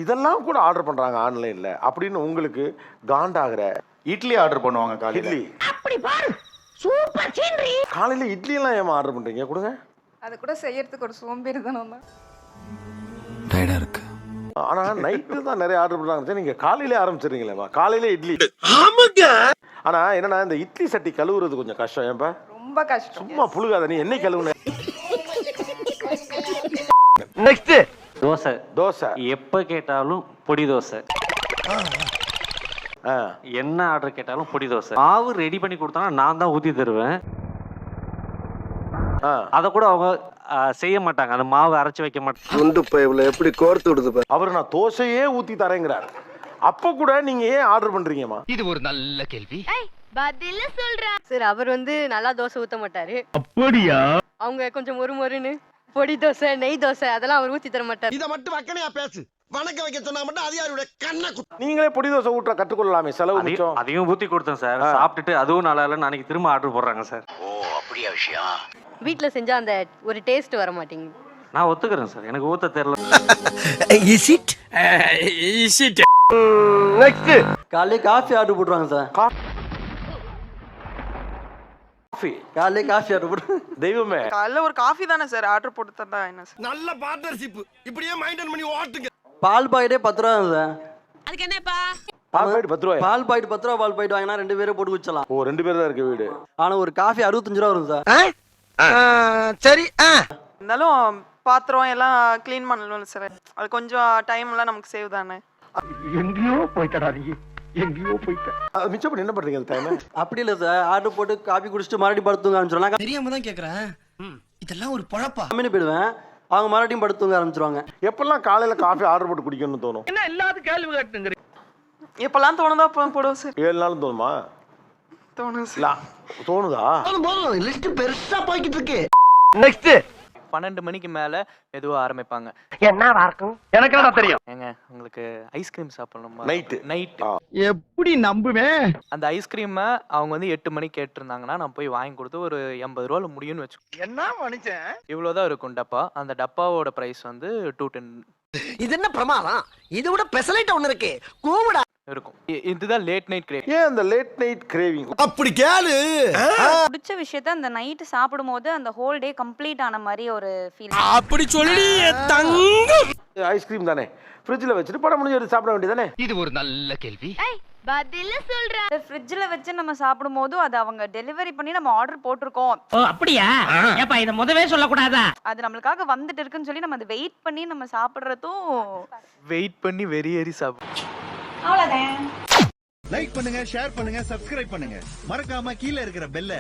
இதெல்லாம் கூட ஆர்டர் பண்றாங்க ஆன்லைன்ல அப்படின்னு உங்களுக்கு காண்டாகிற இட்லி ஆர்டர் பண்ணுவாங்க காலையில. இட்லி அப்படி பாரு சூப்பர் சீனரி. காலையில இட்லி எல்லாம் ஏமா ஆர்டர் பண்றீங்க? கொடுங்க. அது கூட செய்யறதுக்கு ஒரு சோம்பேறித்தனம் தான். டயர்டா இருக்கு. ஆனா நைட்டு தான் நிறைய ஆர்டர் பண்றாங்க. நீங்க காலையிலே ஆரம்பிச்சிடுறீங்களேம்மா. காலையிலே இட்லி. ஆமாங்க. ஆனா என்னன்னா இந்த இட்லி சட்டி கழுவுறது கொஞ்சம் கஷ்டம். ஏன்பா? ரொம்ப கஷ்டம். சும்மா புழுகாத. நீ என்ன கழுவுன? நெக்ஸ்ட் தோசை. தோசை எப்ப கேட்டாலும் பொடி தோசை. என்ன ஆர்டர் கேட்டாலும் பொடி தோசை. மாவு ரெடி பண்ணி கொடுத்தானா நான் தான் ஊத்தி தருவேன். அத கூட அவங்க செய்ய மாட்டாங்க. அந்த மாவு அரைச்சு வைக்க மாட்டாங்க. குண்டு பைப்ல எப்படி கோர்த்து விடுது? அவர் நான் தோசையே ஊத்தி தரேங்கிறார். அப்ப கூட நீங்க ஏன் ஆர்டர் பண்றீங்கம்மா? இது ஒரு நல்ல கேள்வி. பதில சொல்றேன் சார். அவர் நல்லா தோசை ஊத்த மாட்டாரு. அப்படியா? அவங்க கொஞ்சம் மொறுமொறுன்னு பொடி தோசை, நெய் தோசை அதெல்லாம் அவர் ஊத்தி தர மாட்டாரு. இத மட்டும் வக்கனையா பேசு. வணக்க வைக்க சொன்னா மட்டும் அதிகாரியோட கண்ணை நீங்களே பொடி தோசை ஊற்ற கற்றுக்கொள்ளலாமே. செலவு மிச்சம். அதையும் ஊத்தி கொடுத்தேன் சார். சாப்பிட்டுட்டு அதுவும் நல்லா இல்லைன்னு அன்னைக்கு திரும்ப ஆர்டர் போடுறாங்க சார். ஓ அப்படியா விஷயம்? வீட்ல செஞ்சா அந்த ஒரு டேஸ்ட் வர மாட்டேங்குது. நான் ஒத்துக்கிறேன் சார். எனக்கு ஊத்த தெரியல. இஸ் இட் நெக்ஸ்ட் காலையில காஃபி ஆர்டர் போடுறாங்க சார். காஃபி. காலையில காஃபி ஆர்டர் போடு. தெய்வமே. காலைல ஒரு காஃபி தானே சார் ஆர்டர் போட்டு தந்தா என்ன சார்? நல்ல பார்ட்னர்ஷிப். இப்படியே மெயின்டைன் பண்ணி ஓட்டுங்க. பால் பாக்கெட்டே 10 ரூபா சார். அதுக்கு என்னப்பா? பால் பாக்கெட் 10 ரூபாய். பால் பாக்கெட் 10 ரூபா. பால் பாக்கெட் வாங்கினா 2 பேரே போட்டு குடிச்சலாம். ஓ 2 பேர் தான் இருக்கு வீடு. ஆனா ஒரு காஃபி 65 ரூபா வரும் சார். சரி. இருந்தாலும் பாத்திரம் எல்லாம் க்ளீன் பண்ணணும் சார். அது கொஞ்சம் டைம் எல்லாம் நமக்கு சேவ் தானே. எங்கேயோ போயிட்டடா நீ. எங்கேயோ போயிட்ட. அது மிச்சம் பண்ணி என்ன பண்றீங்க அந்த டைம்? அப்படி இல்ல சார். ஆர்டர் போட்டு காஃபி குடிச்சிட்டு மறுபடியும் படுத்துங்க ஆரம்பிச்சிருவாங்க. தெரியாம தான் கேக்குறேன். இதெல்லாம் ஒரு பொழப்பா? கம்மினு போயிடுவேன். அவங்க மறுபடியும் படுத்துங்க ஆரம்பிச்சிருவாங்க. எப்பெல்லாம் காலையில காஃபி ஆர்டர் போட்டு குடிக்கணும்னு தோணும்? என்ன எல்லாத்துக்கும் கேள்வி கேட்டுங்க. எப்பெல்லாம் தோணுதோ அப்போ போடுவோம் சார். 7 நாளும் தோணுமா? தோணும் சார். இல்ல தோணுதா? போதும் லிஸ்ட் பெருசா போய்கிட்டு இருக்கு. நெக்ஸ்ட் 12 மணிக்கு மேல மெதுவா ஆரம்பிப்பாங்க. என்னவா இருக்கும்? எனக்கு என்ன தெரியும்? ஏங்க உங்களுக்கு ஐஸ்கிரீம் சாப்பிடணுமா? நைட்டு. நைட் எப்படி நம்புவேன்? அந்த ஐஸ்கிரீமை அவங்க வந்து 8 மணிக்கு கேட்டிருந்தாங்கன்னா நான் போய் வாங்கி கொடுத்து ஒரு 80 ரூபால முடியும்னு வச்சுக்கோ. என்ன மனுஷன்? இவ்வளவுதான் இருக்கும் டப்பா. அந்த டப்பாவோட பிரைஸ் வந்து 210 இது என்ன பிரமாதம்? இது விட பெசலைட் ஒன்னு இருக்கு. கூவுடா இருக்கும். இதுதான் லேட் நைட் கிரேவ். ஏன் அந்த லேட் நைட் கிரேவிங்? அப்படி கேளு. பிடிச்ச விஷயத்த அந்த நைட் சாப்பிடும்போது அந்த ஹோல் டே கம்ப்ளீட் ஆன மாதிரி ஒரு ஃபீல். அப்படி சொல்லி தங்கம். ஐஸ்கிரீம் தானே ஃப்ரிட்ஜ்ல வச்சுட்டு படம் முடிஞ்சு எடுத்து சாப்பிட வேண்டியதானே? இது ஒரு நல்ல கேள்வி. பதில சொல்றேன். ஃப்ரிட்ஜ்ல வச்சு நம்ம சாப்பிடும்போது அது அவங்க டெலிவரி பண்ணி நம்ம ஆர்டர் போட்டிருக்கோம். ஓ அப்படியா? ஏப்பா இத முதவே சொல்ல கூடாதா? அது நம்மளுக்காக வந்துட்டு இருக்குன்னு சொல்லி நம்ம அதை வெயிட் பண்ணி நம்ம சாப்பிடுறதும் வெயிட் பண்ணி வெறியேறி சாப்பிடும். அவ்வளவுதான். லைக் பண்ணுங்க, ஷேர் பண்ணுங்க, சப்ஸ்கிரைப் பண்ணுங்க. மறக்காம கீழ இருக்கிற பெல்ல